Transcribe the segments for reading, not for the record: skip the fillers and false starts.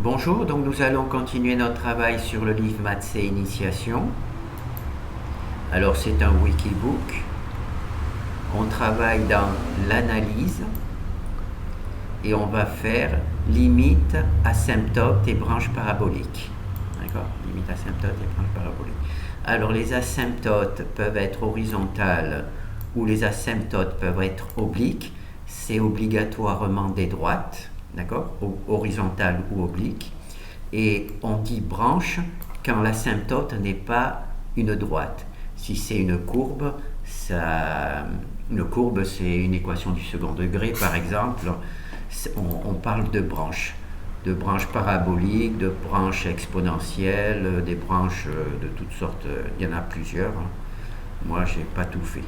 Bonjour, donc nous allons continuer notre travail sur le livre Maths et Initiation. Alors c'est un wikibook. On travaille dans l'analyse et on va faire limite, asymptote et branche parabolique. D'accord? Limite, asymptote et branche parabolique. Alors les asymptotes peuvent être horizontales ou les asymptotes peuvent être obliques. C'est obligatoirement des droites. D'accord, horizontale ou oblique, et on dit branche quand l'asymptote n'est pas une droite. Si c'est une courbe, une courbe c'est une équation du second degré par exemple, on parle de branches paraboliques, de branches exponentielles, des branches de toutes sortes, il y en a plusieurs. Moi j'ai pas tout fait.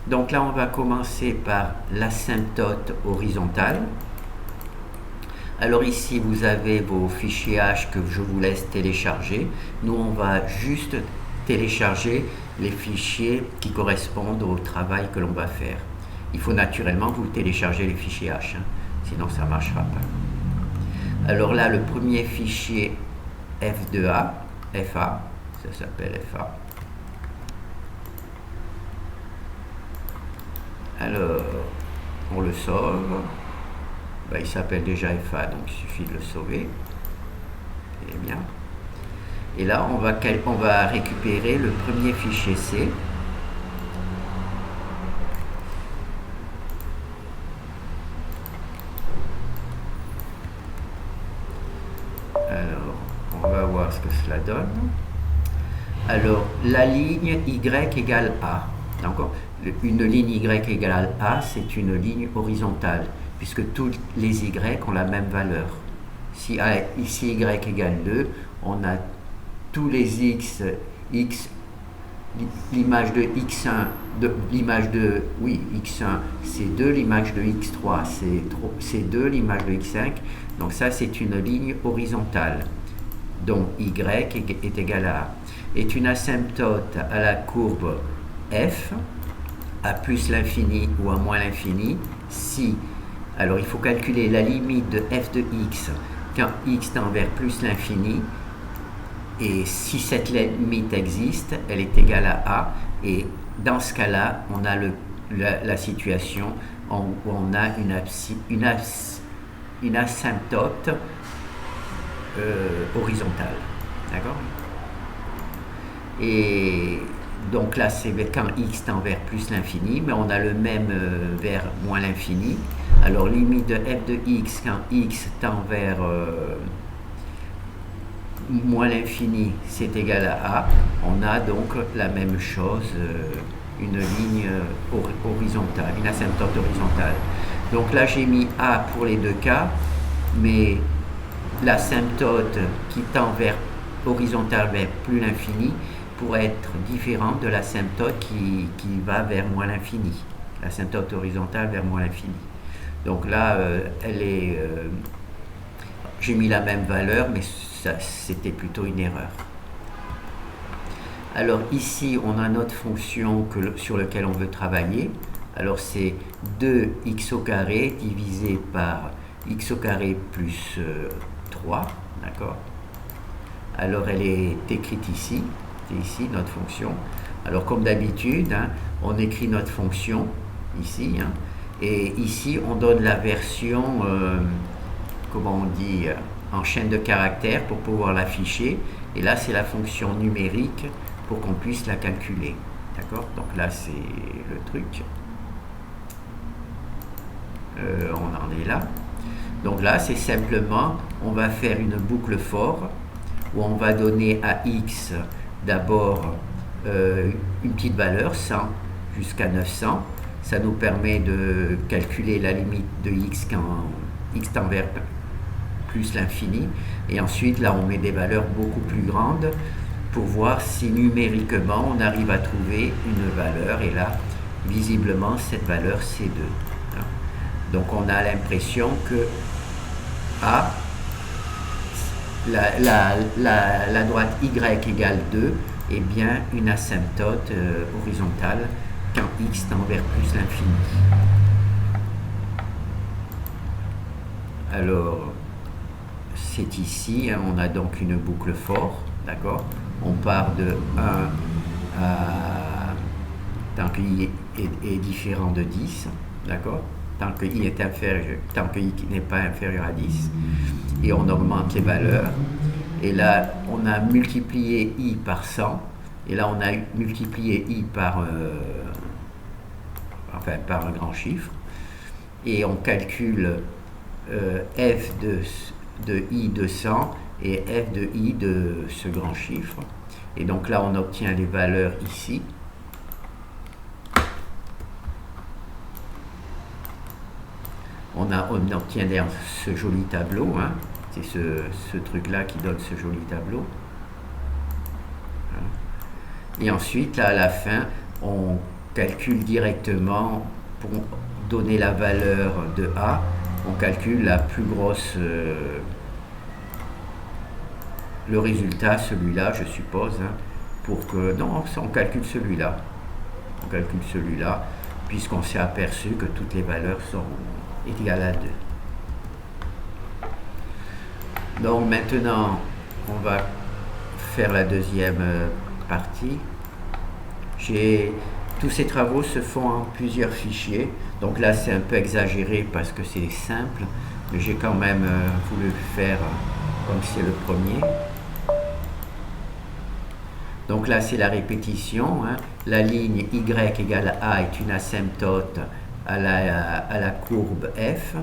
Donc là on va commencer par l'asymptote horizontale. Alors ici, vous avez vos fichiers H que je vous laisse télécharger. Nous, on va juste télécharger les fichiers qui correspondent au travail que l'on va faire. Il faut naturellement vous télécharger les fichiers H, sinon ça ne marchera pas. Alors là, le premier fichier F2A, FA, ça s'appelle FA. Alors, on le sauve. Il s'appelle déjà FA, donc il suffit de le sauver. Et bien. Et là, on va récupérer le premier fichier C. Alors, on va voir ce que cela donne. Alors, la ligne Y égale A. Donc, une ligne Y égale A, c'est une ligne horizontale, puisque tous les Y ont la même valeur. Si Y égale 2, on a tous les X, l'image de X1, l'image de X1 c'est 2, l'image de X3 c'est 2, l'image de X5, donc ça c'est une ligne horizontale. Donc Y est égal à A. Est une asymptote à la courbe F, à plus l'infini ou à moins l'infini, si. Alors il faut calculer la limite de f de x quand x tend vers plus l'infini, et si cette limite existe, elle est égale à a, et dans ce cas-là, on a la situation où on a une asymptote horizontale. D'accord? Et donc là, c'est quand x tend vers plus l'infini, mais on a le même vers moins l'infini. Alors, limite de f de x quand x tend vers moins l'infini, c'est égal à a. On a donc la même chose, une ligne horizontale, une asymptote horizontale. Donc là, j'ai mis a pour les deux cas, mais l'asymptote qui tend vers horizontale vers plus l'infini pourrait être différente de l'asymptote qui va vers moins l'infini. L'asymptote horizontale vers moins l'infini. Donc là, j'ai mis la même valeur, mais c'était plutôt une erreur. Alors ici, on a notre fonction sur laquelle on veut travailler. Alors c'est 2x au carré divisé par x au carré plus 3, d'accord? Alors elle est écrite ici, c'est ici notre fonction. Alors comme d'habitude, on écrit notre fonction ici, et ici on donne la version, comment on dit, en chaîne de caractères pour pouvoir l'afficher, et là c'est la fonction numérique pour qu'on puisse la calculer, d'accord? Donc là c'est le truc, on en est là. Donc là c'est simplement, on va faire une boucle for où on va donner à x d'abord une petite valeur 100 jusqu'à 900. Ça nous permet de calculer la limite de x quand x tend vers plus l'infini, et ensuite là on met des valeurs beaucoup plus grandes pour voir si numériquement on arrive à trouver une valeur, et là visiblement cette valeur c'est 2. Donc on a l'impression que a, la droite y égale 2 est bien une asymptote horizontale quand x tend vers plus l'infini. Alors c'est ici, hein, on a donc une boucle for, d'accord? On part de 1 à tant que i est différent de 10, d'accord? Tant que i est inférieur, tant que i n'est pas inférieur à 10, et on augmente les valeurs. Et là, on a multiplié i par 100, et là, on a multiplié i par, par un grand chiffre, et on calcule f de i de 100 et f de i de ce grand chiffre. Et donc là, on obtient les valeurs ici. On obtient d'ailleurs ce joli tableau, hein. C'est ce truc-là qui donne ce joli tableau. Et ensuite, là, à la fin, on calcule directement, pour donner la valeur de A, on calcule la plus grosse, le résultat, celui-là, je suppose, hein, pour que, non, on calcule celui-là. On calcule celui-là, puisqu'on s'est aperçu que toutes les valeurs sont égales à 2. Donc maintenant, on va faire la deuxième partie. Tous ces travaux se font en plusieurs fichiers. Donc là, c'est un peu exagéré parce que c'est simple, mais j'ai quand même voulu faire comme c'est le premier. Donc là, c'est la répétition, hein. La ligne y égale a est une asymptote à la courbe f,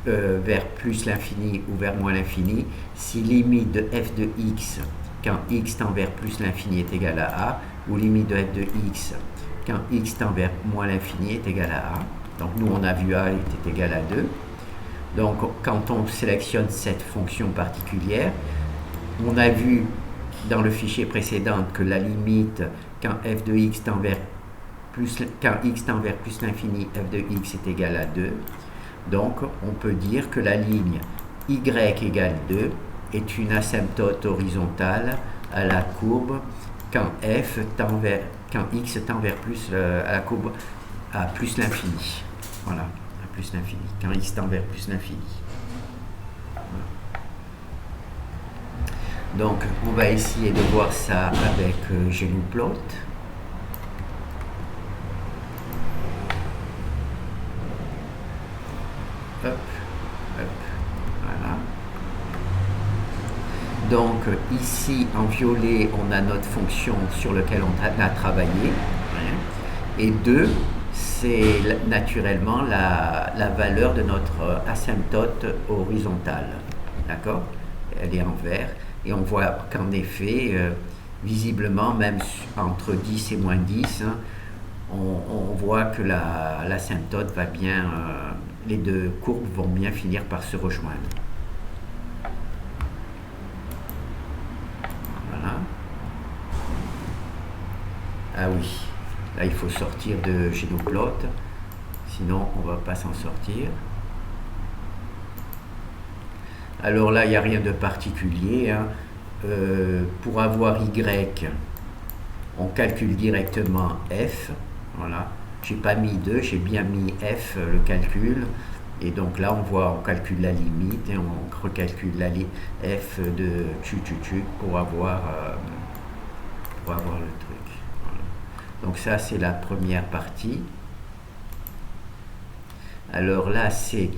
vers plus l'infini ou vers moins l'infini, si limite de f de x quand x tend vers plus l'infini est égal à a, ou limite de f de x quand x tend vers moins l'infini est égal à a. Donc nous, on a vu a était égal à 2. Donc quand on sélectionne cette fonction particulière, on a vu dans le fichier précédent que la limite quand f de x tend vers quand x tend vers plus l'infini, f de x est égal à 2. Donc, on peut dire que la ligne y égale 2 est une asymptote horizontale à la courbe quand x tend vers plus, à la courbe à plus l'infini. Voilà, à plus l'infini, quand x tend vers plus l'infini. Donc, on va essayer de voir ça avec GNUplot. Hop, hop, voilà. Donc ici en violet on a notre fonction sur laquelle on a travaillé, et 2 c'est naturellement la valeur de notre asymptote horizontale, d'accord? Elle est en vert et on voit qu'en effet visiblement même entre 10 et moins 10, hein, on voit que l'asymptote va bien, les deux courbes vont bien finir par se rejoindre. Voilà. Ah oui, là il faut sortir de GNUplot, sinon on ne va pas s'en sortir. Alors là, il n'y a rien de particulier, hein. Pour avoir Y, on calcule directement F. Voilà. J'ai pas mis 2, j'ai bien mis F, le calcul. Et donc là, on calcule la limite et on recalcule la F de pour avoir le truc. Voilà. Donc ça, c'est la première partie. Alors là, c'est...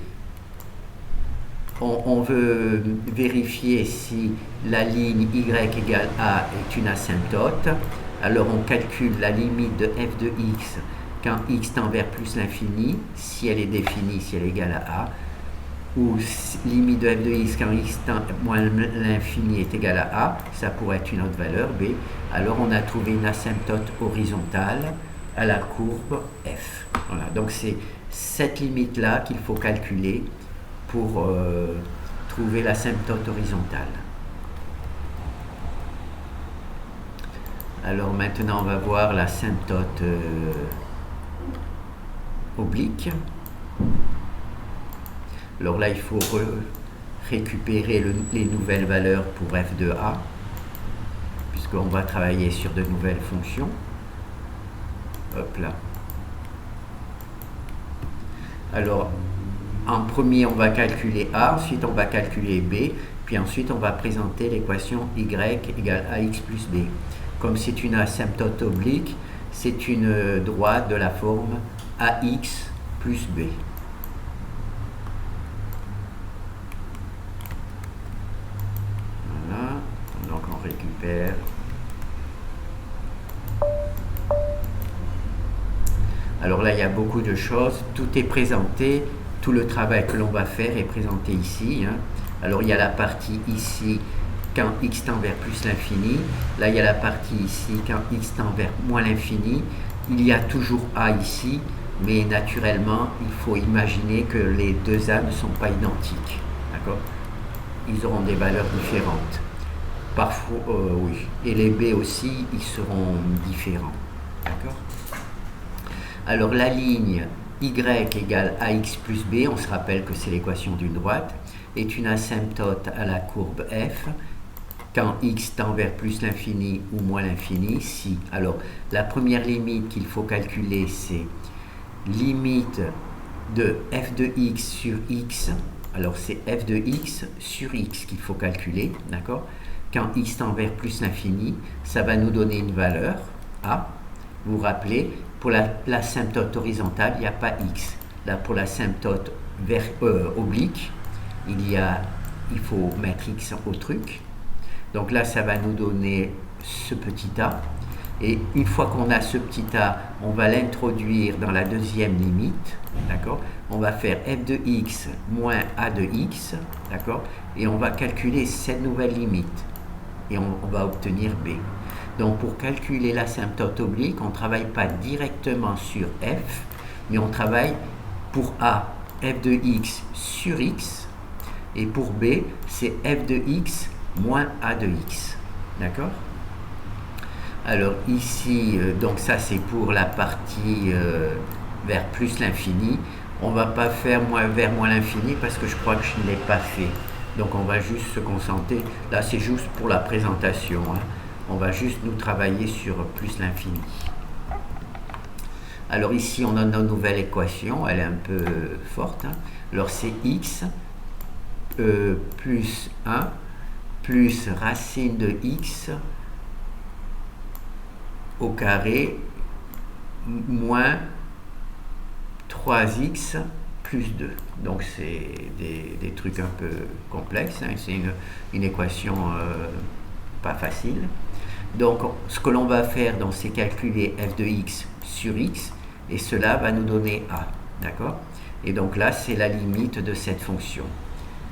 On veut vérifier si la ligne y égale a est une asymptote. Alors on calcule la limite de f de x quand x tend vers plus l'infini, si elle est définie, si elle est égale à a, ou limite de f de x quand x tend moins l'infini est égal à a, ça pourrait être une autre valeur, b. Alors on a trouvé une asymptote horizontale à la courbe f. Voilà. Donc c'est cette limite-là qu'il faut calculer pour trouver l'asymptote horizontale. Alors maintenant on va voir l'asymptote oblique. Alors là il faut récupérer les nouvelles valeurs pour f de a, puisqu'on va travailler sur de nouvelles fonctions. Hop là. Alors En premier, on va calculer A, ensuite on va calculer B, puis ensuite on va présenter l'équation y égale ax plus b. Comme c'est une asymptote oblique, c'est une droite de la forme ax plus b. Voilà, donc on récupère. Alors là, il y a beaucoup de choses, tout est présenté, tout le travail que l'on va faire est présenté ici. Alors il y a la partie ici, quand x tend vers plus l'infini. Là, il y a la partie ici, quand x tend vers moins l'infini. Il y a toujours a ici, mais naturellement, il faut imaginer que les deux a ne sont pas identiques. D'accord? Ils auront des valeurs différentes. Parfois, oui. Et les b aussi, ils seront différents. D'accord? Alors la ligne y égale ax plus b, on se rappelle que c'est l'équation d'une droite, est une asymptote à la courbe f quand x tend vers plus l'infini ou moins l'infini, si. Alors la première limite qu'il faut calculer, c'est limite de f de x sur x. Alors c'est f de x sur x qu'il faut calculer, d'accord? Quand x tend vers plus l'infini, ça va nous donner une valeur a. Vous vous rappelez, pour l'asymptote horizontale, il n'y a pas x. Là, pour l'asymptote oblique, il faut mettre x au truc. Donc là, ça va nous donner ce petit a. Et une fois qu'on a ce petit a, on va l'introduire dans la deuxième limite. D'accord? On va faire f de x moins a de x. D'accord? Et on va calculer cette nouvelle limite. Et on va obtenir b. Donc pour calculer l'asymptote oblique, on ne travaille pas directement sur f, mais on travaille pour a, f de x sur x, et pour b, c'est f de x moins a de x. D'accord? Alors ici, donc ça c'est pour la partie vers plus l'infini. On ne va pas faire vers moins l'infini parce que je crois que je ne l'ai pas fait. Donc on va juste se concentrer, là c'est juste pour la présentation, on va juste nous travailler sur plus l'infini. Alors ici on a notre nouvelle équation, elle est un peu forte. Alors c'est x plus 1 plus racine de x au carré moins 3x plus 2. Donc c'est des trucs un peu complexes, c'est une équation pas facile. Donc ce que l'on va faire, c'est calculer f de x sur x, et cela va nous donner a, d'accord? Et donc là c'est la limite de cette fonction,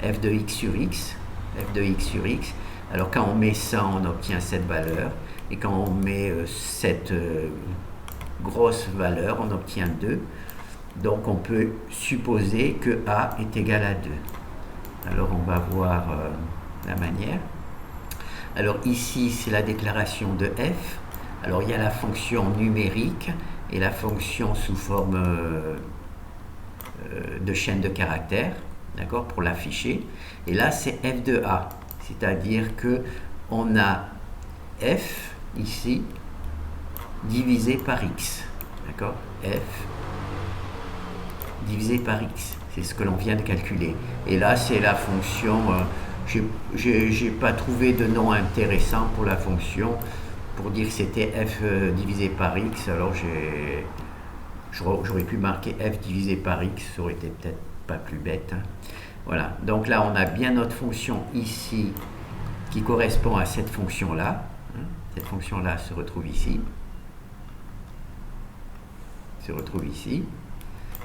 f de x sur x, f de x sur x. Alors quand on met ça, on obtient cette valeur, et quand on met cette grosse valeur, on obtient 2. Donc on peut supposer que a est égal à 2. Alors on va voir la manière. Alors ici c'est la déclaration de f. Alors il y a la fonction numérique et la fonction sous forme de chaîne de caractères, d'accord, pour l'afficher. Et là c'est f de a, c'est-à-dire que on a f ici divisé par x, d'accord, f divisé par x, c'est ce que l'on vient de calculer. Et là c'est la fonction, j'ai pas trouvé de nom intéressant pour la fonction pour dire que c'était f divisé par x. Alors j'aurais pu marquer f divisé par x, ça aurait été peut-être pas plus bête. Voilà, donc là on a bien notre fonction ici qui correspond à cette fonction là. Cette fonction là se retrouve ici,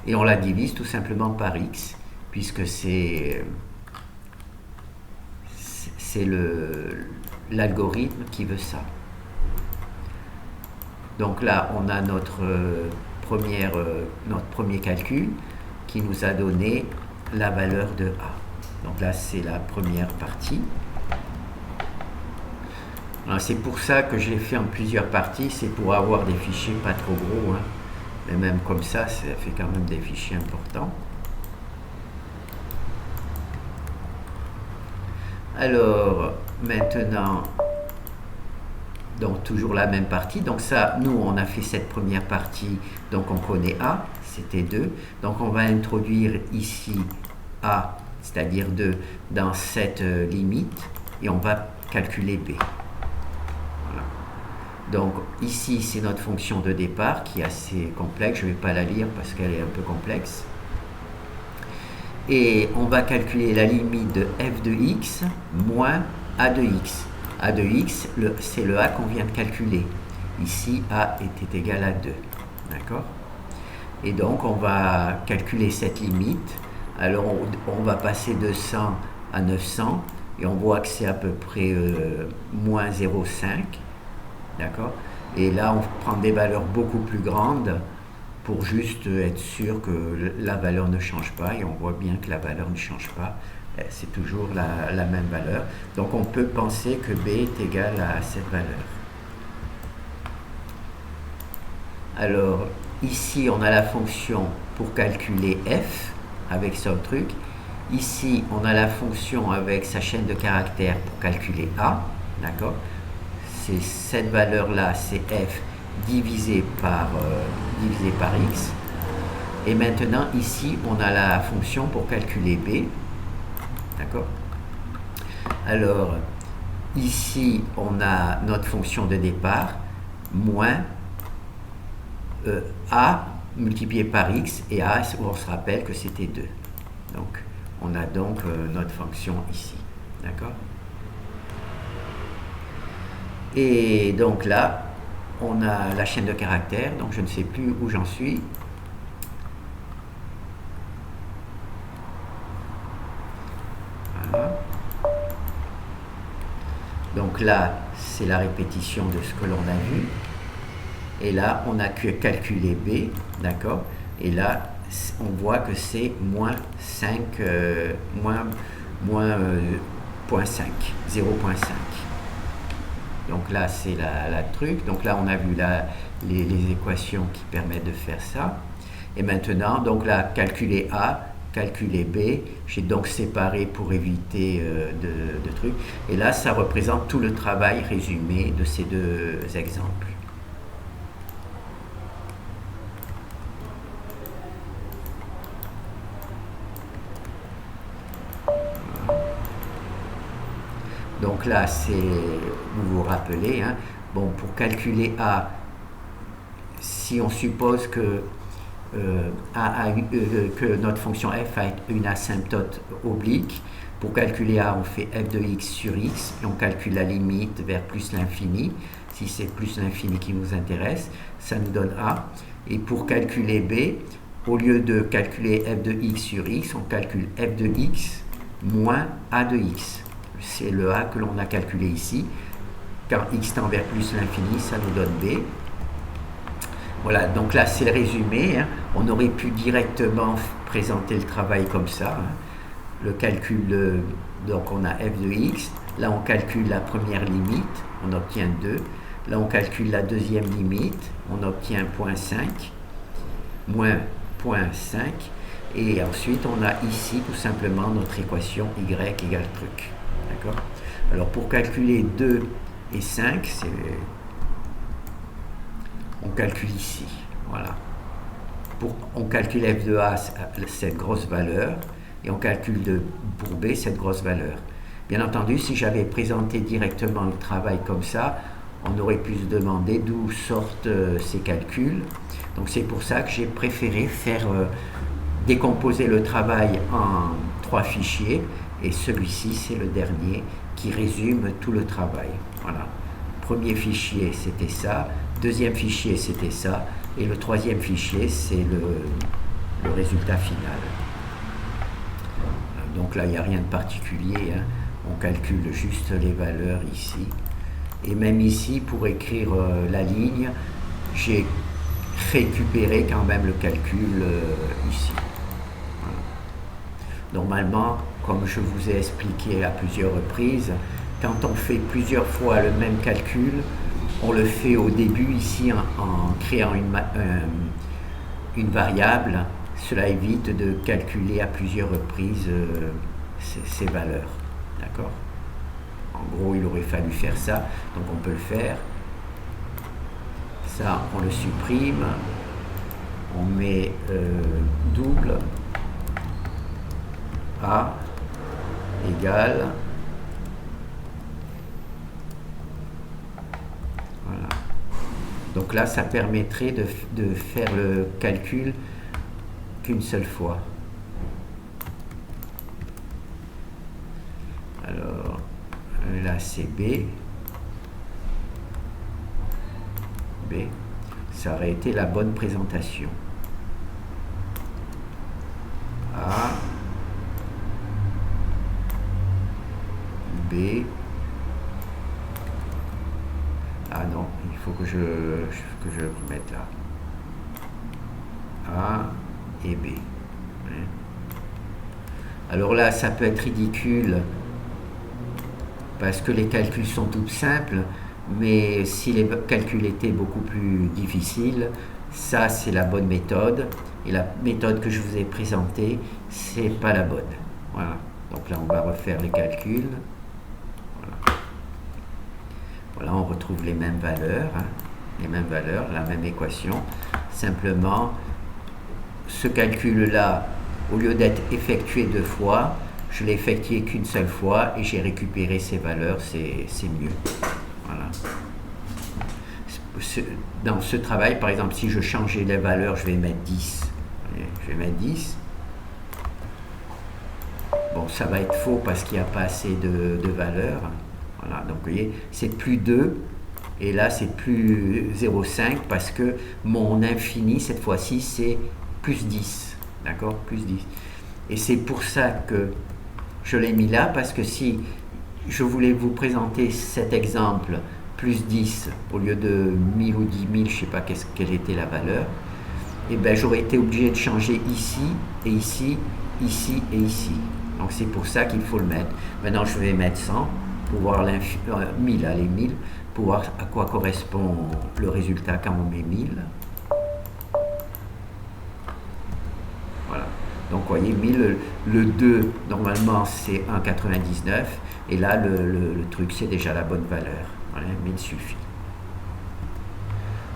et on la divise tout simplement par x, puisque c'est l'algorithme qui veut ça. Donc là on a notre premier calcul qui nous a donné la valeur de a. Donc là c'est la première partie. C'est pour ça que j'ai fait en plusieurs parties, c'est pour avoir des fichiers pas trop gros, mais même comme ça fait quand même des fichiers importants. Alors maintenant Donc toujours la même partie. Donc ça, nous, on a fait cette première partie, donc on connaît A, c'était 2. Donc on va introduire ici A, c'est-à-dire 2, dans cette limite, et on va calculer B. Voilà. Donc ici, c'est notre fonction de départ qui est assez complexe. Je ne vais pas la lire parce qu'elle est un peu complexe. Et on va calculer la limite de f de x moins a de x. A de x, c'est le a qu'on vient de calculer. Ici, a était égal à 2. D'accord? Et donc, on va calculer cette limite. Alors, on va passer de 100 à 900. Et on voit que c'est à peu près moins 0,5. D'accord? Et là, on prend des valeurs beaucoup plus grandes pour juste être sûr que la valeur ne change pas. Et on voit bien que la valeur ne change pas. C'est toujours la même valeur. Donc on peut penser que B est égal à cette valeur. Alors ici on a la fonction pour calculer f avec son truc. Ici on a la fonction avec sa chaîne de caractères pour calculer a. D'accord? C'est cette valeur là, c'est f divisé par x. Et maintenant ici on a la fonction pour calculer b. D'accord? Alors, ici, on a notre fonction de départ, moins a multiplié par x, et a, on se rappelle que c'était 2. Donc, on a donc notre fonction ici. D'accord? Et donc là, on a la chaîne de caractères, donc je ne sais plus où j'en suis. Voilà. Donc là, c'est la répétition de ce que l'on a vu. Et là, on a calculé B, d'accord? Et là, on voit que c'est moins 5, moins 0,5. Donc là, c'est la truc. Donc là, on a vu les équations qui permettent de faire ça. Et maintenant, donc là, calculer A, calculer B, j'ai donc séparé pour éviter de trucs. Et là, ça représente tout le travail résumé de ces deux exemples. Donc là, vous vous rappelez, hein, bon, pour calculer A, si on suppose que que notre fonction f a une asymptote oblique. Pour calculer a, on fait f de x sur x et on calcule la limite vers plus l'infini. Si c'est plus l'infini qui nous intéresse, ça nous donne a. Et pour calculer b, au lieu de calculer f de x sur x, on calcule f de x moins a de x. C'est le a que l'on a calculé ici. Quand x tend vers plus l'infini, ça nous donne b. Voilà, donc là c'est le résumé, hein. On aurait pu directement présenter le travail comme ça, hein. Le calcul, donc on a f de x, là on calcule la première limite, on obtient 2, là on calcule la deuxième limite, on obtient 0,5, moins 0,5, et ensuite on a ici tout simplement notre équation y égale truc. D'accord? Alors pour calculer 2 et 5, on calcule ici, voilà. On calcule f de a, cette grosse valeur, et on calcule pour b, cette grosse valeur. Bien entendu, si j'avais présenté directement le travail comme ça, on aurait pu se demander d'où sortent ces calculs. Donc c'est pour ça que j'ai préféré faire décomposer le travail en 3 fichiers, et celui-ci, c'est le dernier qui résume tout le travail. Voilà. Premier fichier, c'était ça. Deuxième fichier, c'était ça. Et le troisième fichier, c'est le résultat final. Donc là, il n'y a rien de particulier, hein. On calcule juste les valeurs ici. Et même ici, pour écrire la ligne, j'ai récupéré quand même le calcul ici. Voilà. Normalement, comme je vous ai expliqué à plusieurs reprises, quand on fait plusieurs fois le même calcul, on le fait au début ici en créant une variable. Cela évite de calculer à plusieurs reprises ces valeurs. D'accord? En gros, il aurait fallu faire ça, donc on peut le faire. Ça, on le supprime. On met double A égale. Voilà. Donc là, ça permettrait de faire le calcul qu'une seule fois. Alors, là, c'est B. B. Ça aurait été la bonne présentation. A. B. Ah non, il faut que je remette là. A et B. Alors là, ça peut être ridicule parce que les calculs sont tout simples, mais si les calculs étaient beaucoup plus difficiles, ça c'est la bonne méthode, et la méthode que je vous ai présentée, c'est pas la bonne. Voilà. Donc là, on va refaire les calculs. Voilà. Voilà, on retrouve les mêmes valeurs, hein, les mêmes valeurs, la même équation. Simplement, ce calcul-là, au lieu d'être effectué 2 fois, je l'ai effectué qu'une seule fois et j'ai récupéré ces valeurs, c'est mieux. Voilà. Dans ce travail, par exemple, si je changeais les valeurs, je vais mettre 10. Je vais mettre 10. Bon, ça va être faux parce qu'il n'y a pas assez de valeurs. Voilà, donc vous voyez, c'est plus 2. Et là, c'est plus 0,5 parce que mon infini, cette fois-ci, c'est plus 10. D'accord? Plus 10. Et c'est pour ça que je l'ai mis là, parce que si je voulais vous présenter cet exemple, plus 10, au lieu de 1000 ou 10 000, je ne sais pas quelle était la valeur, et bien j'aurais été obligé de changer ici, et ici, ici et ici. Donc c'est pour ça qu'il faut le mettre. Maintenant, je vais mettre 100 pour voir 1000, allez, 1000, pour voir à quoi correspond le résultat quand on met 1000. Voilà. Donc, vous voyez, 1000, le 2, normalement, c'est 1,99. Et là, le truc, c'est déjà la bonne valeur. Voilà, 1000 suffit.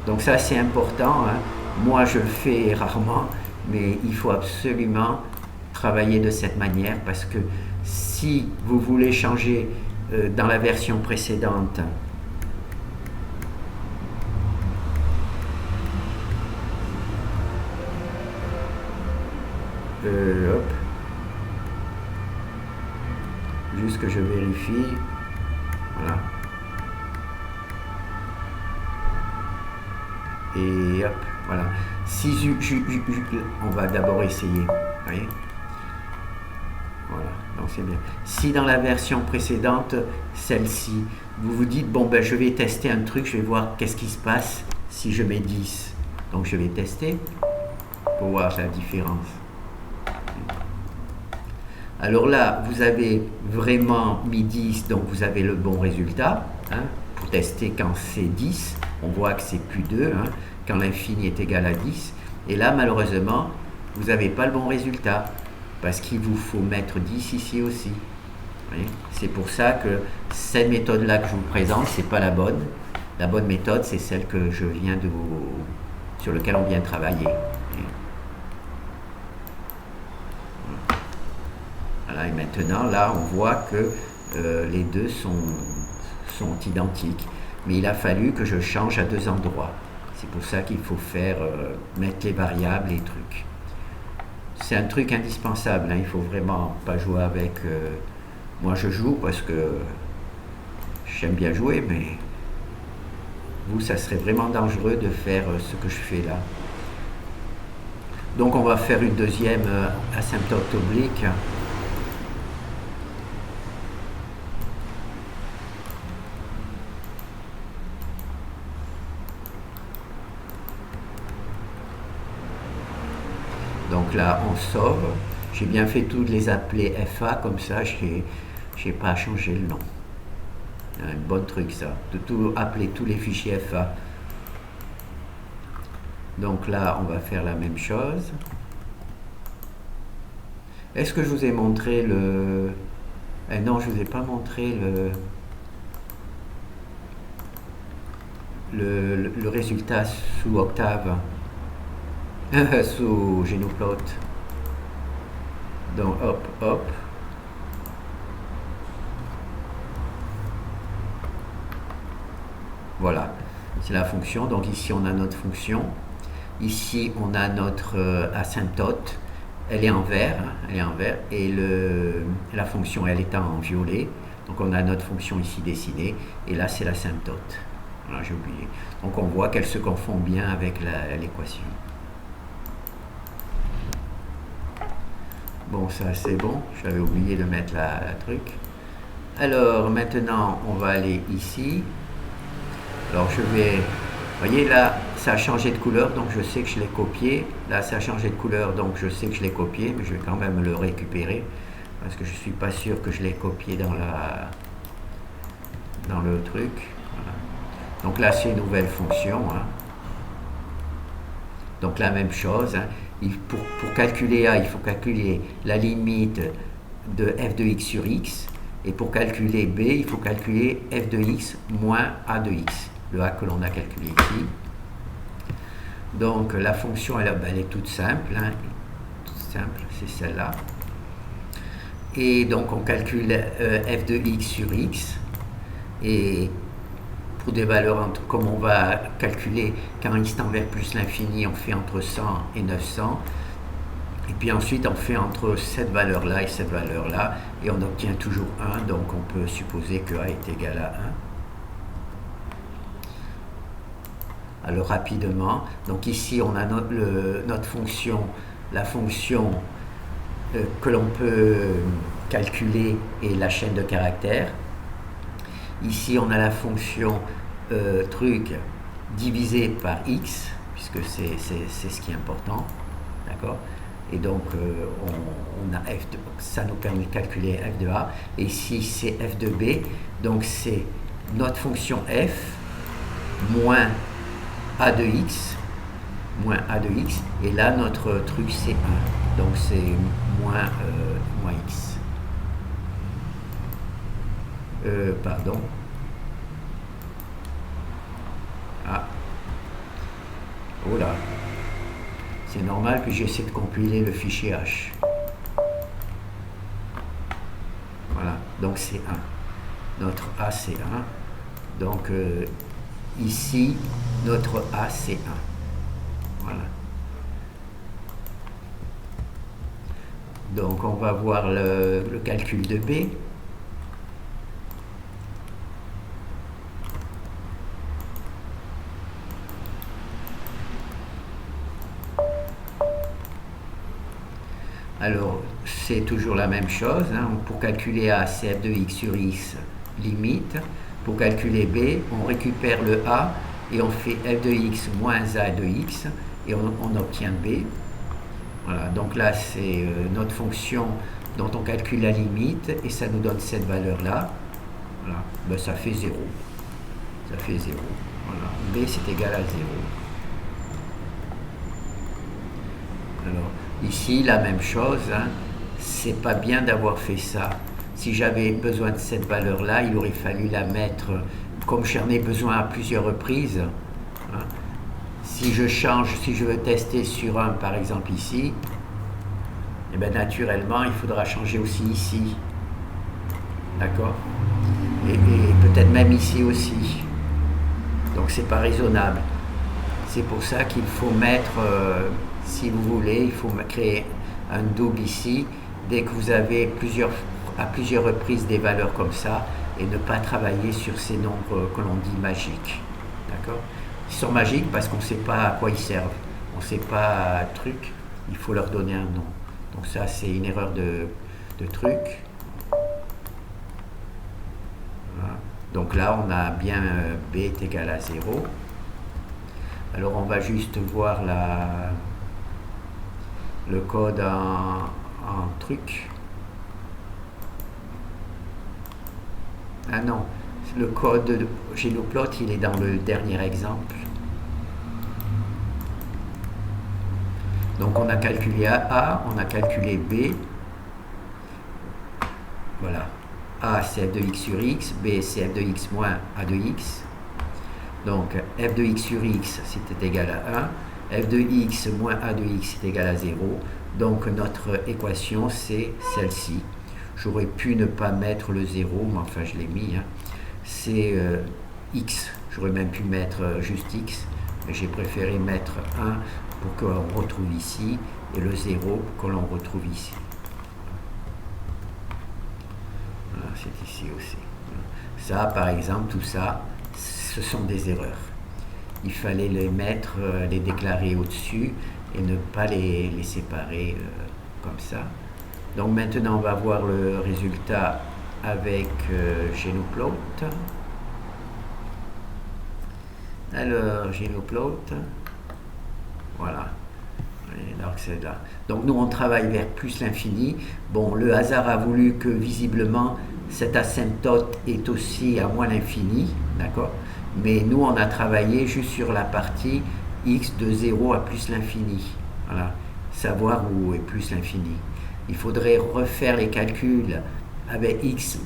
Donc, ça, c'est important. Hein. Moi, je le fais rarement, mais il faut absolument travailler de cette manière parce que si vous voulez changer dans la version précédente, hop, juste que je vérifie, voilà, et hop, voilà, si on va d'abord essayer, vous voyez, voilà, donc c'est bien. Si dans la version précédente, celle-ci, vous vous dites, bon ben je vais tester un truc, je vais voir qu'est-ce qui se passe si je mets 10, donc je vais tester pour voir la différence. Alors là, vous avez vraiment mis 10, donc vous avez le bon résultat. Hein, pour tester quand c'est 10, on voit que c'est plus 2, hein, quand l'infini est égal à 10. Et là, malheureusement, vous n'avez pas le bon résultat, parce qu'il vous faut mettre 10 ici aussi. C'est pour ça que cette méthode-là que je vous présente, ce n'est pas la bonne. La bonne méthode, c'est celle que je viens de vous, sur laquelle on vient de travailler. Voilà, et maintenant, là, on voit que les deux sont identiques. Mais il a fallu que je change à 2 endroits. C'est pour ça qu'il faut mettre les variables et les trucs. C'est un truc indispensable, hein, il ne faut vraiment pas jouer avec... moi, je joue parce que j'aime bien jouer, mais vous, ça serait vraiment dangereux de faire ce que je fais là. Donc, on va faire une deuxième asymptote oblique. Donc là, on sauve. J'ai bien fait tout de les appeler FA, comme ça, je n'ai pas à changer le nom. Un bon truc, ça, de tout appeler tous les fichiers FA. Donc là, on va faire la même chose. Est-ce que je vous ai montré le... non, je ne vous ai pas montré le... le résultat sous Octave, sous Genoplot. Donc hop, hop. Voilà, c'est la fonction. Donc ici on a notre fonction. Ici on a notre asymptote. Elle est en vert, et la fonction elle est en violet. Donc on a notre fonction ici dessinée, et là c'est l'asymptote. Voilà, j'ai oublié. Donc on voit qu'elle se confond bien avec l'équation. Bon, ça c'est bon, j'avais oublié de mettre la truc. Alors maintenant on va aller ici. Alors je vais, vous voyez là, ça a changé de couleur, donc je sais que je l'ai copié. Là ça a changé de couleur, donc je sais que je l'ai copié, mais je vais quand même le récupérer, parce que je ne suis pas sûr que je l'ai copié dans le truc. Voilà. Donc là c'est une nouvelle fonction. Hein. Donc la même chose, hein. Pour calculer A, il faut calculer la limite de f de x sur x. Et pour calculer B, il faut calculer f de x moins a de x. Le a que l'on a calculé ici. Donc la fonction, elle est toute simple. Hein. Toute simple, c'est celle-là. Et donc on calcule f de x sur x. Et pour des valeurs, comme on va calculer quand x tend vers plus l'infini, on fait entre 100 et 900. Et puis ensuite, on fait entre cette valeur-là et cette valeur-là. Et on obtient toujours 1. Donc on peut supposer que a est égal à 1. Alors rapidement, donc ici on a notre fonction, la fonction que l'on peut calculer est la chaîne de caractères. Ici on a la fonction truc divisé par x, puisque c'est ce qui est important, d'accord. Et donc on a f de, ça nous permet de calculer f de a, et ici c'est f de b, donc c'est notre fonction f moins a de x, et là notre truc c'est 1, donc c'est moins x. Pardon. Ah. Oh là. C'est normal que j'essaie de compiler le fichier H. Voilà. Donc c'est 1. Notre A c'est 1. Donc ici, notre A c'est 1. Voilà. Donc on va voir le calcul de B. Alors, c'est toujours la même chose. Hein. Pour calculer A, c'est f de x sur x limite. Pour calculer B, on récupère le A et on fait f de x moins a de x et on obtient B. Voilà, donc là, c'est notre fonction dont on calcule la limite et ça nous donne cette valeur-là. Voilà, ben, ça fait 0. Ça fait 0. Voilà, B, c'est égal à 0. Alors, ici, la même chose, hein. C'est pas bien d'avoir fait ça. Si j'avais besoin de cette valeur-là, il aurait fallu la mettre, comme j'en ai besoin à plusieurs reprises. Hein. Si je change, si je veux tester sur 1, par exemple ici, et bien naturellement, il faudra changer aussi ici. D'accord? Et peut-être même ici aussi. Donc, c'est pas raisonnable. C'est pour ça qu'il faut mettre... si vous voulez, il faut créer un double ici, dès que vous avez à plusieurs reprises des valeurs comme ça, et ne pas travailler sur ces nombres que l'on dit magiques. D'accord? Ils sont magiques parce qu'on ne sait pas à quoi ils servent. On ne sait pas truc, il faut leur donner un nom. Donc ça, c'est une erreur de truc. Voilà. Donc là, on a bien B est égal à 0. Alors on va juste voir le code en truc. Ah non, le code de Genoplot, il est dans le dernier exemple. Donc on a calculé A, on a calculé B. Voilà. A c'est f de x sur x, B c'est f de x moins a de x. Donc f de x sur x c'était égal à 1, f de x moins a de x est égal à 0. Donc notre équation c'est celle-ci. J'aurais pu ne pas mettre le 0, mais enfin je l'ai mis. Hein. C'est x, j'aurais même pu mettre juste x, mais j'ai préféré mettre 1 pour que l'on retrouve ici, et le 0 pour que l'on retrouve ici. Voilà, c'est ici aussi. Ça, par exemple, tout ça, ce sont des erreurs. Il fallait les mettre, les déclarer au-dessus et ne pas les séparer comme ça. Donc maintenant, on va voir le résultat avec GenoPlot. Alors, GenoPlot, voilà. Alors c'est là. Donc nous, on travaille vers plus l'infini. Bon, le hasard a voulu que visiblement, cette asymptote est aussi à moins l'infini, d'accord? Mais nous, on a travaillé juste sur la partie x de 0 à plus l'infini. Voilà, savoir où est plus l'infini. Il faudrait refaire les calculs avec x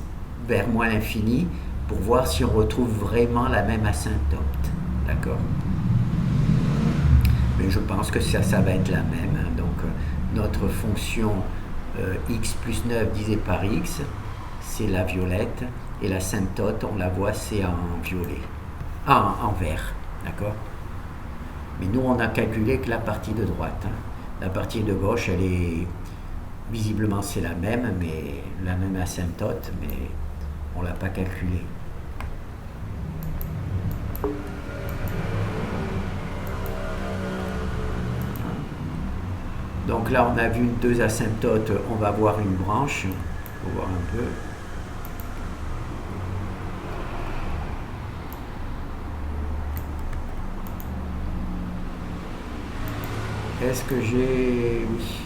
vers moins l'infini pour voir si on retrouve vraiment la même asymptote. D'accord? Mais je pense que ça va être la même. Hein. Donc, notre fonction x plus 9 divisé par x, c'est la violette. Et l'asymptote, on la voit, c'est en violet. Ah, en vert. D'accord? Mais nous, on a calculé que la partie de droite. Hein. La partie de gauche, elle est... Visiblement, c'est la même asymptote, mais on ne l'a pas calculée. Donc là, on a vu deux asymptotes, on va voir une branche. Il faut voir un peu. Est-ce que j'ai... Oui.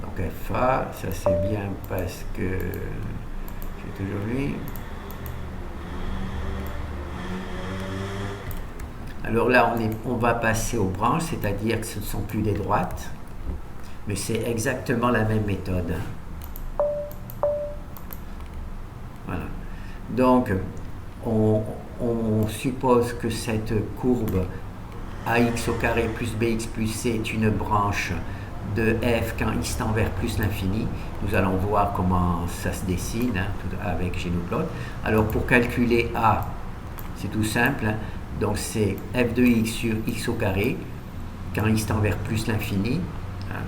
Donc FA, ça c'est bien parce que j'ai toujours lu. Alors là, on va passer aux branches, c'est-à-dire que ce ne sont plus des droites, mais c'est exactement la même méthode. Voilà. Donc, on suppose que cette courbe ax au carré plus bx plus c est une branche de f quand x tend vers plus l'infini. Nous allons voir comment ça se dessine hein, avec GenoPlot. Alors pour calculer a, c'est tout simple. Hein, donc c'est f de x sur x au carré quand x tend vers plus l'infini. Hein,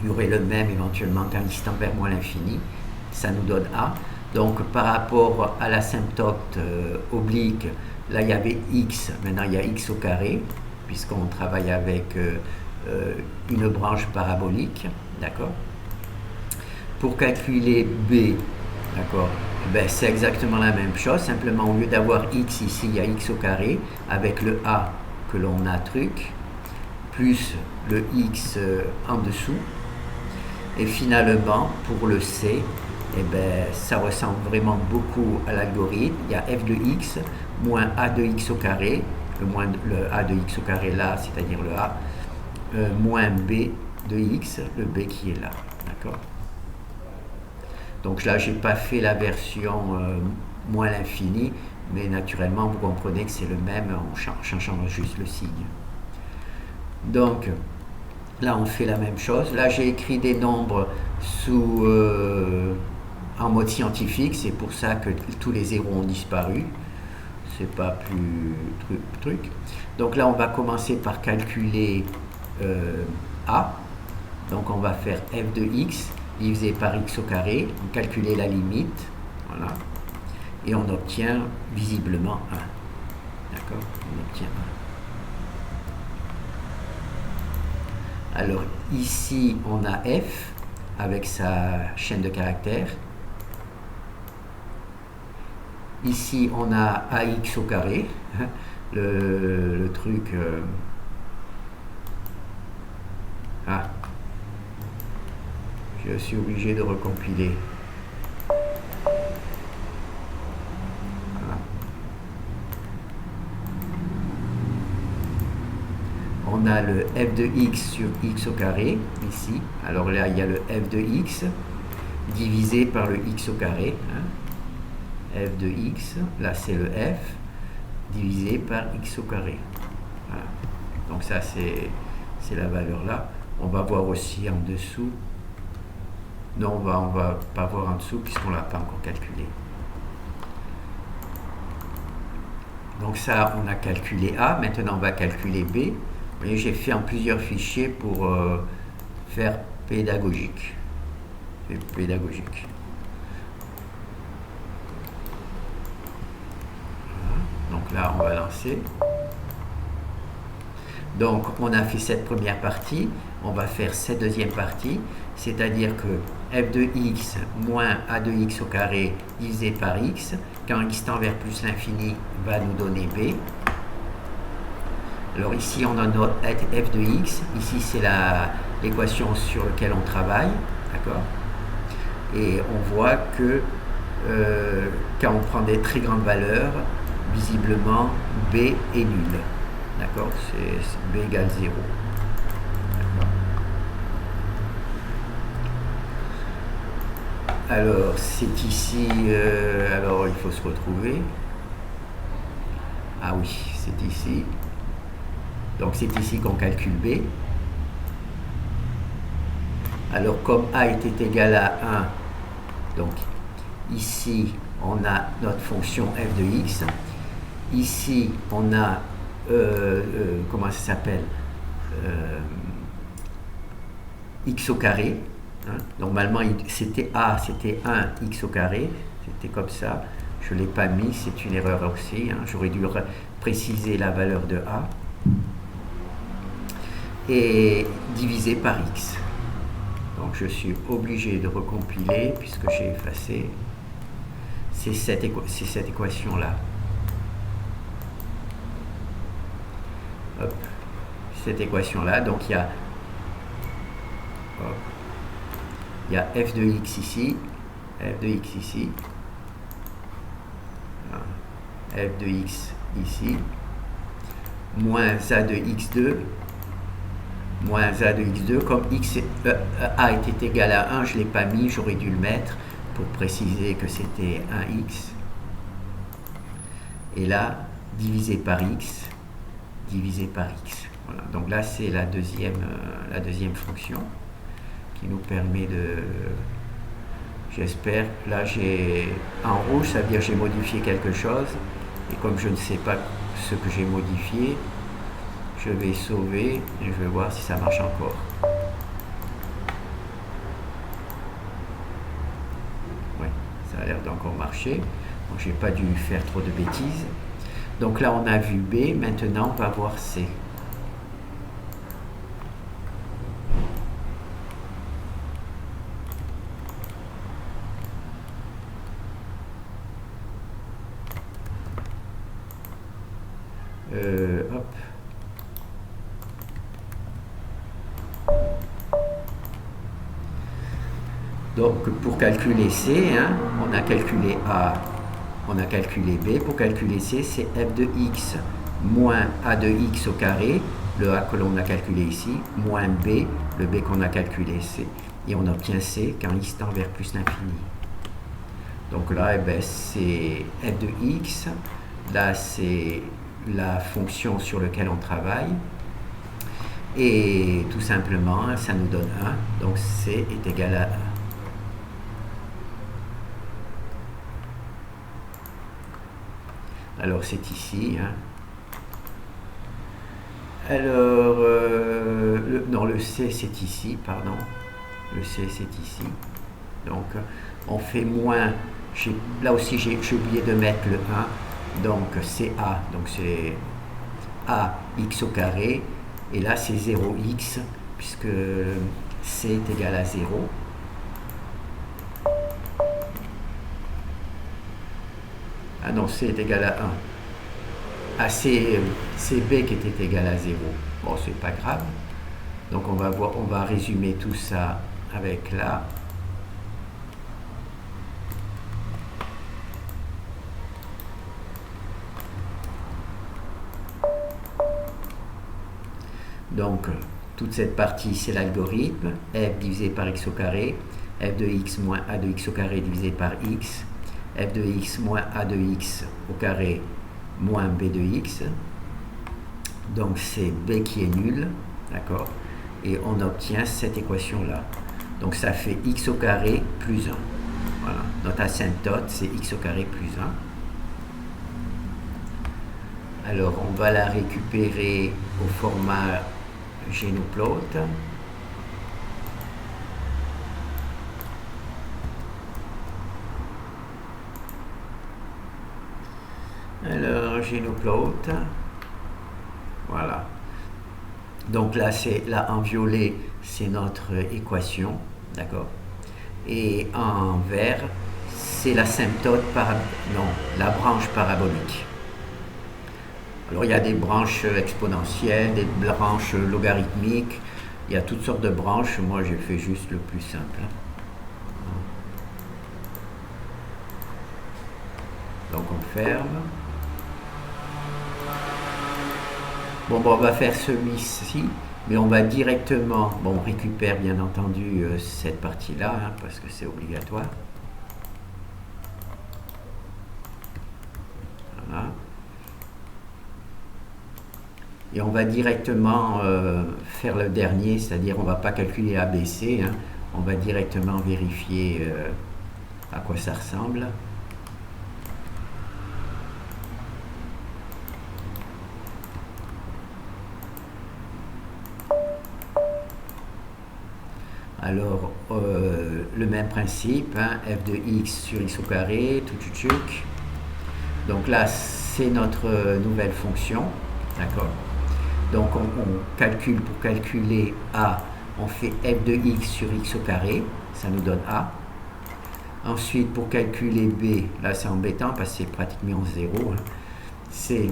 il y aurait le même éventuellement quand x tend vers moins l'infini. Ça nous donne a. Donc par rapport à l'asymptote oblique, là il y avait x, maintenant il y a x au carré, puisqu'on travaille avec une branche parabolique, d'accord? Pour calculer b, d'accord, ben, c'est exactement la même chose, simplement au lieu d'avoir x ici, il y a x au carré, avec le a que l'on a truc, plus le x en dessous, et finalement pour le c, eh ben, ça ressemble vraiment beaucoup à l'algorithme. Il y a f de x moins a de x au carré, le a de x au carré là, c'est-à-dire le a, moins b de x, le b qui est là. D'accord? Donc là, je n'ai pas fait la version moins l'infini, mais naturellement, vous comprenez que c'est le même en changeant juste le signe. Donc, là, on fait la même chose. Là, j'ai écrit des nombres en mode scientifique, c'est pour ça que tous les zéros ont disparu. C'est pas plus truc. Donc là, on va commencer par calculer a. Donc on va faire f de x divisé par x au carré, on calculer la limite, voilà, et on obtient visiblement 1. D'accord? On obtient 1. Alors ici, on a f avec sa chaîne de caractères. Ici, on a ax au carré, le truc... je suis obligé de recompiler. Voilà. On a le f de x sur x au carré, ici. Alors là, il y a le f de x. divisé par le x au carré, hein. F de x, là c'est le f, divisé par x au carré. Voilà. Donc ça c'est la valeur là. On va voir aussi en dessous. Non, on va pas voir en dessous puisqu'on ne l'a pas encore calculé. Donc ça, on a calculé A. Maintenant, on va calculer B. Vous voyez, j'ai fait en plusieurs fichiers pour faire pédagogique. Pédagogique. Voilà. Donc là, on va lancer. Donc, on a fait cette première partie. On va faire cette deuxième partie. C'est-à-dire que f de x moins a de x au carré divisé par x, quand x tend vers plus l'infini, va nous donner b. Alors ici, on a notre f de x. Ici, c'est l'équation sur laquelle on travaille. D'accord? Et on voit que quand on prend des très grandes valeurs, visiblement, b est nul. D'accord? C'est b égale 0. Alors, c'est ici, alors il faut se retrouver. Ah oui, c'est ici. Donc, c'est ici qu'on calcule B. Alors, comme A était égal à 1, donc ici, on a notre fonction f de x. Ici, on a, comment ça s'appelle, x au carré. Normalement, c'était A, c'était 1 x au carré, c'était comme ça. Je ne l'ai pas mis, c'est une erreur aussi. J'aurais dû préciser la valeur de A. Et divisé par x. Donc je suis obligé de recompiler puisque j'ai effacé. C'est cette équation-là. Hop. Cette équation-là, donc il y a... Hop. Il y a f de x ici, f de x ici, f de x ici, moins a de x2, moins a de x2, comme a était égal à 1, je ne l'ai pas mis, j'aurais dû le mettre pour préciser que c'était 1x. Et là, divisé par x, divisé par x. Voilà. Donc là, c'est la deuxième fonction qui nous permet de... J'espère, là j'ai en rouge, ça veut dire que j'ai modifié quelque chose, et comme je ne sais pas ce que j'ai modifié, je vais sauver et je vais voir si ça marche encore. Oui, ça a l'air d'encore marcher. Donc j'ai pas dû faire trop de bêtises. Donc là on a vu B, maintenant on va voir C. Hop. Donc pour calculer C, on a calculé A, on a calculé B. Pour calculer C, c'est f de x moins a de x au carré, le a que l'on a calculé ici, moins B, le B qu'on a calculé C. Et on obtient C quand x tend vers plus l'infini. Donc là, c'est f de x, là c'est la fonction sur laquelle on travaille, et tout simplement ça nous donne 1, donc C est égal à 1. Alors c'est ici, alors non, le C c'est ici, pardon, le C c'est ici, donc on fait moins, là aussi j'ai oublié de mettre le 1, donc c'est A, donc c'est A x au carré, et là c'est 0x, puisque C est égal à 0. Ah non, C est égal à 1. Ah, c'est B qui était égal à 0. Bon, c'est pas grave. Donc on va résumer tout ça avec là. Donc toute cette partie c'est l'algorithme, f divisé par x au carré, f de x moins a de x au carré divisé par x, f de x moins a de x au carré moins b de x. Donc c'est b qui est nul, d'accord? Et on obtient cette équation-là. Donc ça fait x au carré plus 1. Voilà, notre asymptote c'est x au carré plus 1. Alors on va la récupérer au format Genoplot. Alors Genoplot, voilà. Donc là, en violet, c'est notre équation, d'accord? Et en vert, c'est l'asymptote la branche parabolique. Alors il y a des branches exponentielles, des branches logarithmiques, il y a toutes sortes de branches. Moi, j'ai fait juste le plus simple. Donc on ferme. Bon, on va faire celui-ci, mais on va directement, on récupère bien entendu cette partie-là, hein, parce que c'est obligatoire. Voilà. Et on va directement faire le dernier, c'est-à-dire on ne va pas calculer ABC, hein, on va directement vérifier à quoi ça ressemble. Alors, le même principe, hein, f de x sur x au carré, tout. Donc là, c'est notre nouvelle fonction, d'accord? Donc on calcule, pour calculer a, on fait f de x sur x au carré, ça nous donne a. Ensuite, pour calculer b, là c'est embêtant parce que c'est pratiquement 0, hein, c'est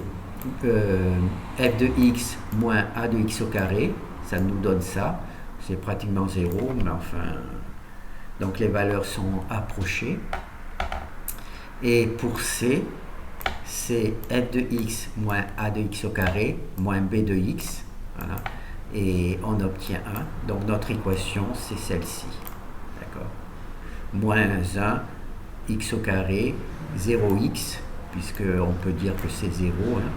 f de x moins a de x au carré, ça nous donne ça. C'est pratiquement 0, mais enfin, donc les valeurs sont approchées. Et pour C, c'est f de x moins a de x au carré moins b de x. Voilà. Et on obtient 1. Donc notre équation, c'est celle-ci. D'accord? Moins 1, x au carré, 0x, puisqu'on peut dire que c'est 0, hein,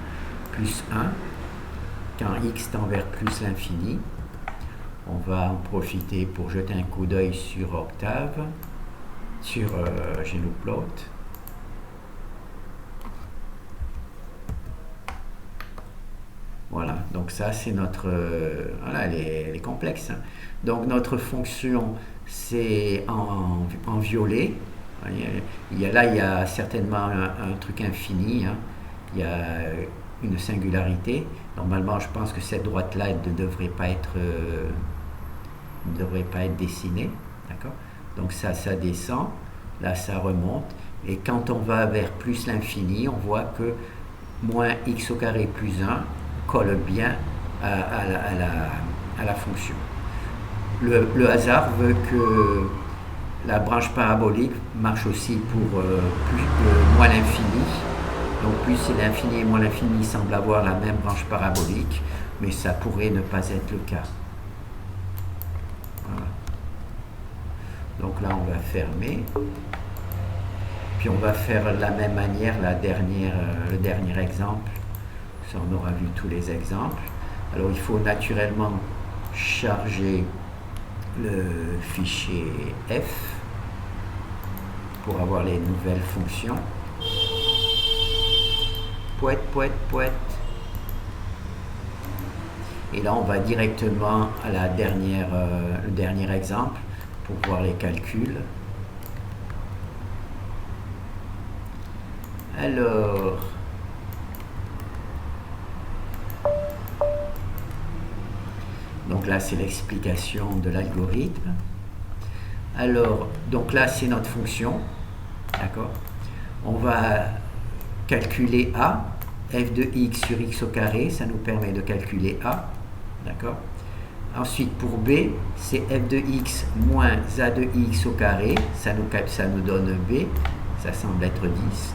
plus 1, quand x tend vers plus l'infini. On va en profiter pour jeter un coup d'œil sur Octave, sur Genoplot. Voilà, donc ça c'est notre... voilà, elle est complexe. Hein. Donc notre fonction, c'est en violet. Il y a certainement un truc infini. Hein. Il y a une singularité. Normalement, je pense que cette droite-là, elle ne devrait pas être dessinée. D'accord? Donc ça descend. Là, ça remonte. Et quand on va vers plus l'infini, on voit que moins x au carré plus 1 colle bien à la fonction. Le hasard veut que la branche parabolique marche aussi pour moins l'infini. Donc plus c'est l'infini et moins l'infini semble avoir la même branche parabolique, mais ça pourrait ne pas être le cas. Voilà. Donc là on va fermer. Puis on va faire de la même manière le dernier exemple. Ça, on aura vu tous les exemples. Alors il faut naturellement charger le fichier F pour avoir les nouvelles fonctions. Poète. Et là on va directement à le dernier exemple pour voir les calculs. Alors, donc là c'est l'explication de l'algorithme. Alors, donc là c'est notre fonction, d'accord? On va calculer A, f de x sur x au carré, ça nous permet de calculer A, d'accord? Ensuite pour B, c'est f de x moins a de x au carré, ça nous donne B, ça semble être 10.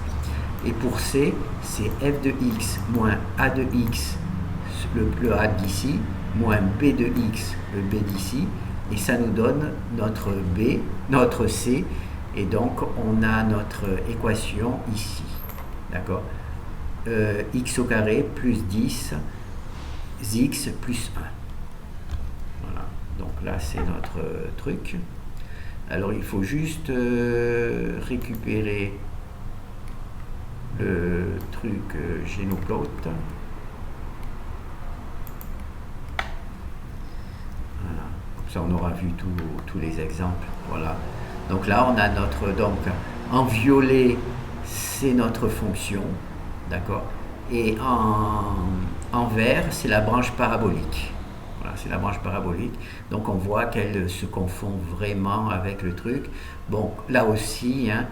Et pour C, c'est f de x moins a de x, le A d'ici, moins b de x, le b d'ici, et ça nous donne notre B, notre C, et donc on a notre équation ici, d'accord, x au carré plus 10 x plus 1. Voilà, donc là c'est notre truc. Alors il faut juste récupérer le truc Genoplot. Voilà, comme ça on aura vu tous les exemples. Voilà. Donc là on a notre, donc en violet c'est notre fonction, d'accord, et en vert c'est la branche parabolique. Voilà, c'est la branche parabolique. Donc on voit qu'elle se confond vraiment avec le truc. Bon, là aussi, hein,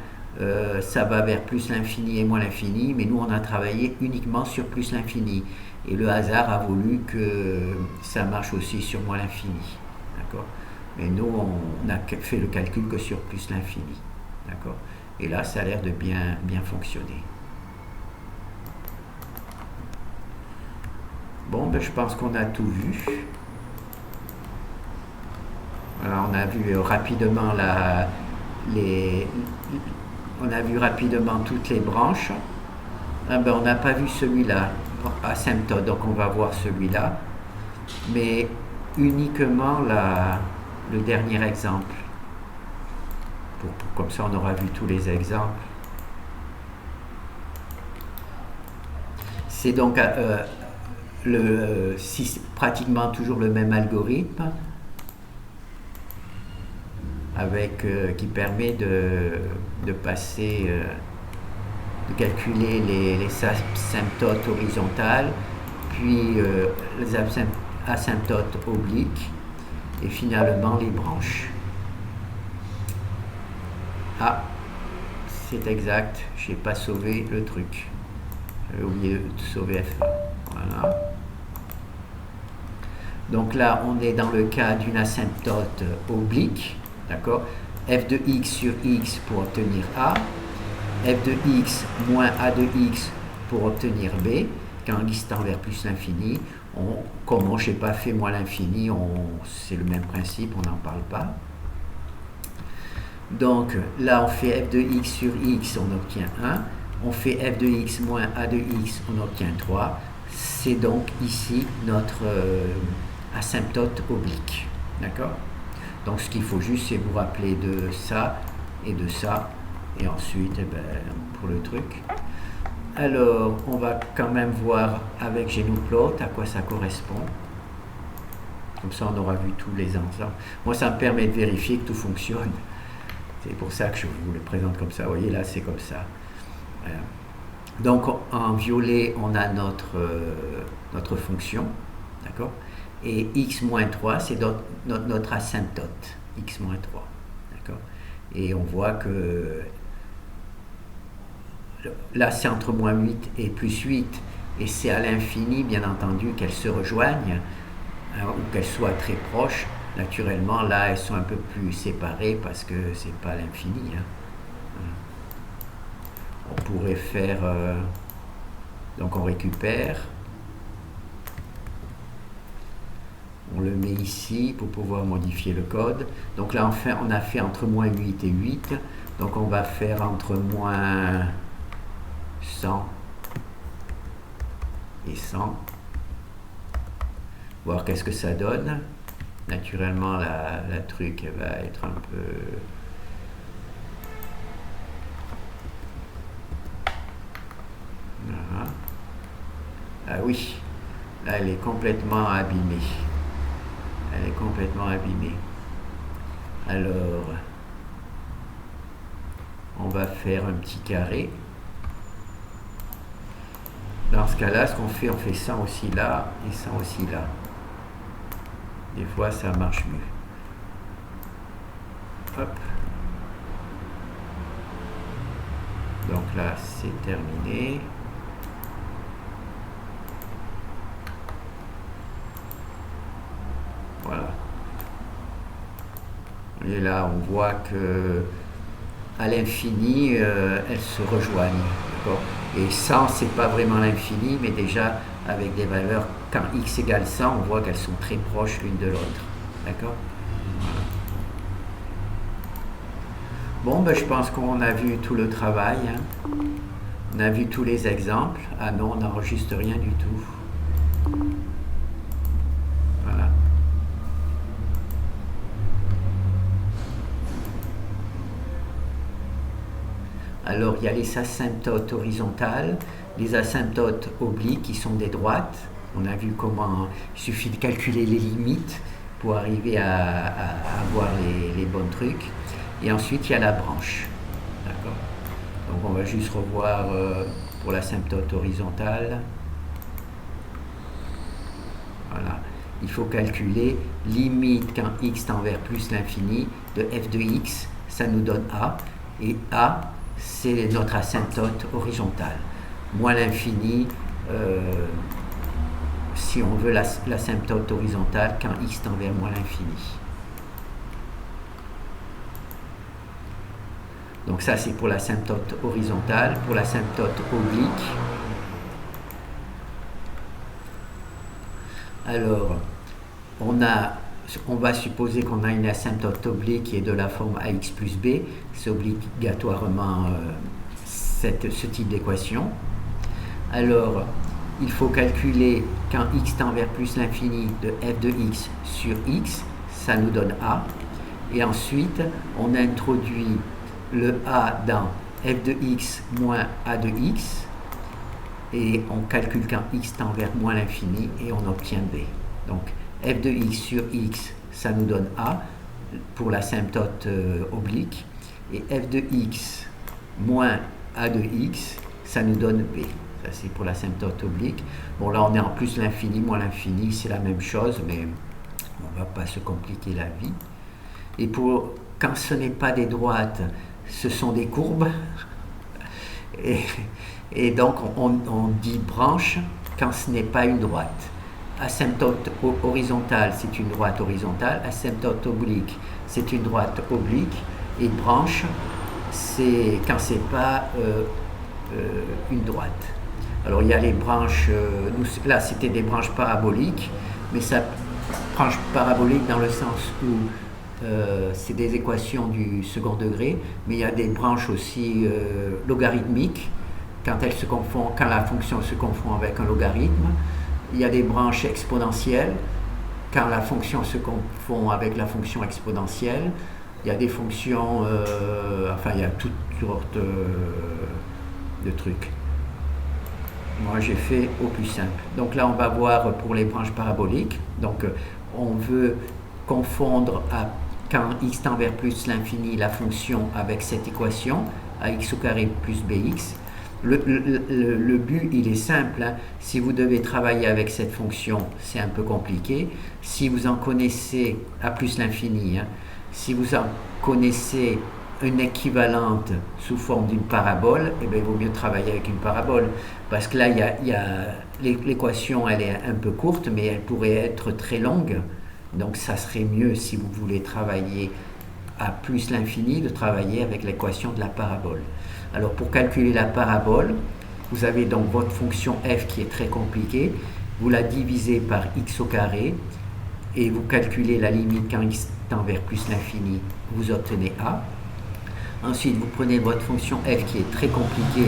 ça va vers plus l'infini et moins l'infini, mais nous on a travaillé uniquement sur plus l'infini. Et le hasard a voulu que ça marche aussi sur moins l'infini. D'accord ? Mais nous on a fait le calcul que sur plus l'infini. D'accord ? Et là ça a l'air de bien fonctionner. Bon, ben, je pense qu'on a tout vu. Voilà, on a vu rapidement on a vu rapidement toutes les branches. Ah ben, on n'a pas vu celui-là, asymptote, donc on va voir celui-là, mais uniquement le dernier exemple. Comme ça, on aura vu tous les exemples. C'est donc pratiquement toujours le même algorithme, avec qui permet de passer, de calculer les asymptotes horizontales, puis les asymptotes obliques, et finalement les branches. Ah, c'est exact, j'ai pas sauvé le truc. J'avais oublié de sauver F1. Voilà. Donc là, on est dans le cas d'une asymptote oblique. D'accord, f de x sur x pour obtenir a, f de x moins a de x pour obtenir b, quand x tend vers plus l'infini, comme je n'ai pas fait moins l'infini, c'est le même principe, on n'en parle pas. Donc là on fait f de x sur x, on obtient 1, on fait f de x moins a de x, on obtient 3, c'est donc ici notre asymptote oblique, d'accord. Donc ce qu'il faut juste, c'est vous rappeler de ça, et ensuite, eh ben, pour le truc. Alors, on va quand même voir avec Genoplot à quoi ça correspond. Comme ça, on aura vu tous les ensembles. Moi, ça me permet de vérifier que tout fonctionne. C'est pour ça que je vous le présente comme ça. Vous voyez, là, c'est comme ça. Voilà. Donc, en violet, on a notre fonction, d'accord ? Et x-3, c'est notre asymptote, x-3, d'accord. Et on voit que là, c'est entre moins 8 et plus 8, et c'est à l'infini, bien entendu, qu'elles se rejoignent, hein, ou qu'elles soient très proches. Naturellement, là, elles sont un peu plus séparées, parce que c'est pas l'infini. Hein. On pourrait faire... donc on récupère... On le met ici pour pouvoir modifier le code. Donc là, enfin, on a fait entre moins 8 et 8. Donc on va faire entre moins 100 et 100. Voir qu'est-ce que ça donne. Naturellement, la truc elle va être un peu... Voilà. Ah oui, là elle est complètement abîmée. Elle est complètement abîmée. Alors, on va faire un petit carré. Dans ce cas-là, ce qu'on fait, on fait 100 aussi là et 100 aussi là. Des fois, ça marche mieux. Hop. Donc là, c'est terminé. Voilà. Et là, on voit que à l'infini, elles se rejoignent. Et 100, c'est pas vraiment l'infini, mais déjà avec des valeurs, quand x égale 100, on voit qu'elles sont très proches l'une de l'autre. D'accord ? Voilà. Bon, ben, je pense qu'on a vu tout le travail, hein. On a vu tous les exemples. Ah non, on n'enregistre rien du tout. Voilà. Alors, il y a les asymptotes horizontales, les asymptotes obliques qui sont des droites. On a vu comment il suffit de calculer les limites pour arriver à avoir les bons trucs. Et ensuite, il y a la branche. D'accord. Donc, on va juste revoir pour l'asymptote horizontale. Voilà. Il faut calculer limite quand x tend vers plus l'infini de f de x, ça nous donne a. Et a, c'est notre asymptote horizontale. Moins l'infini, si on veut l'asymptote horizontale quand x tend vers moins l'infini. Donc ça, c'est pour l'asymptote horizontale. Pour l'asymptote oblique, alors, on va supposer qu'on a une asymptote oblique qui est de la forme ax plus b. C'est obligatoirement ce type d'équation. Alors, il faut calculer quand x tend vers plus l'infini de f de x sur x. Ça nous donne a. Et ensuite, on introduit le a dans f de x moins a de x. Et on calcule quand x tend vers moins l'infini et on obtient b. Donc f de x sur x, ça nous donne a pour l'asymptote oblique. Et f de x moins a de x, ça nous donne b. Ça, c'est pour l'asymptote oblique. Bon, là, on est en plus l'infini, moins l'infini, c'est la même chose, mais on ne va pas se compliquer la vie. Et quand ce n'est pas des droites, ce sont des courbes. Et donc, on dit branche quand ce n'est pas une droite. Asymptote horizontale, c'est une droite horizontale. Asymptote oblique, c'est une droite oblique. Et branche, c'est quand ce n'est pas une droite. Alors, il y a les branches, là, c'était des branches paraboliques, mais ça, branche parabolique dans le sens où c'est des équations du second degré, mais il y a des branches aussi logarithmiques. Quand la fonction se confond avec un logarithme, il y a des branches exponentielles. Quand la fonction se confond avec la fonction exponentielle, il y a des fonctions, il y a toutes sortes de trucs. Moi, j'ai fait au plus simple. Donc là, on va voir pour les branches paraboliques. Donc, on veut confondre quand x tend vers plus l'infini la fonction avec cette équation, ax au carré plus bx. Le but, il est simple, hein. Si vous devez travailler avec cette fonction, c'est un peu compliqué. Si vous en connaissez à plus l'infini, hein, si vous en connaissez une équivalente sous forme d'une parabole, eh bien, il vaut mieux travailler avec une parabole. Parce que là, l'équation, elle est un peu courte, mais elle pourrait être très longue. Donc, ça serait mieux, si vous voulez travailler à plus l'infini, de travailler avec l'équation de la parabole. Alors, pour calculer la parabole, vous avez donc votre fonction f qui est très compliquée. Vous la divisez par x au carré et vous calculez la limite quand x tend vers plus l'infini, vous obtenez a. Ensuite, vous prenez votre fonction f qui est très compliquée,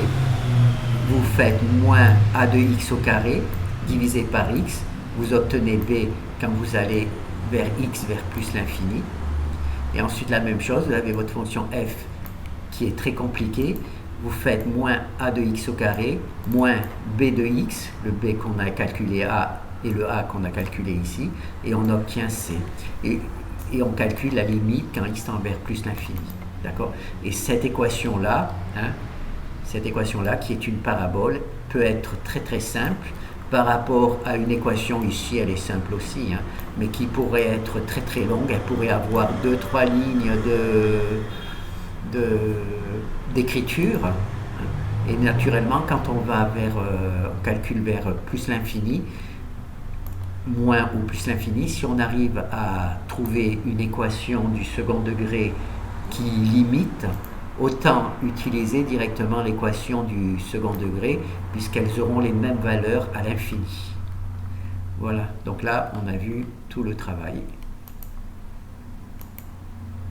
vous faites moins a de x au carré divisé par x, vous obtenez b quand vous allez vers x vers plus l'infini. Et ensuite, la même chose, vous avez votre fonction f qui est très compliquée, vous faites moins a de x au carré, moins b de x, le b qu'on a calculé a et le a qu'on a calculé ici, et on obtient c. Et on calcule la limite quand x tend vers plus l'infini. D'accord ? Et cette équation-là, qui est une parabole, peut être très très simple par rapport à une équation ici, elle est simple aussi, hein, mais qui pourrait être très très longue, elle pourrait avoir 2-3 lignes d'écriture. Et naturellement, quand on va on calcule vers plus l'infini, moins ou plus l'infini, si on arrive à trouver une équation du second degré qui limite, autant utiliser directement l'équation du second degré, puisqu'elles auront les mêmes valeurs à l'infini. Voilà, donc là, on a vu tout le travail.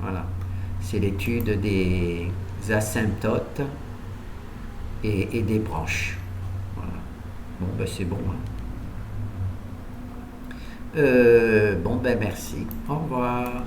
Voilà. C'est l'étude des asymptotes et des branches. Voilà. Bon, ben c'est bon. Hein. Bon, ben merci. Au revoir.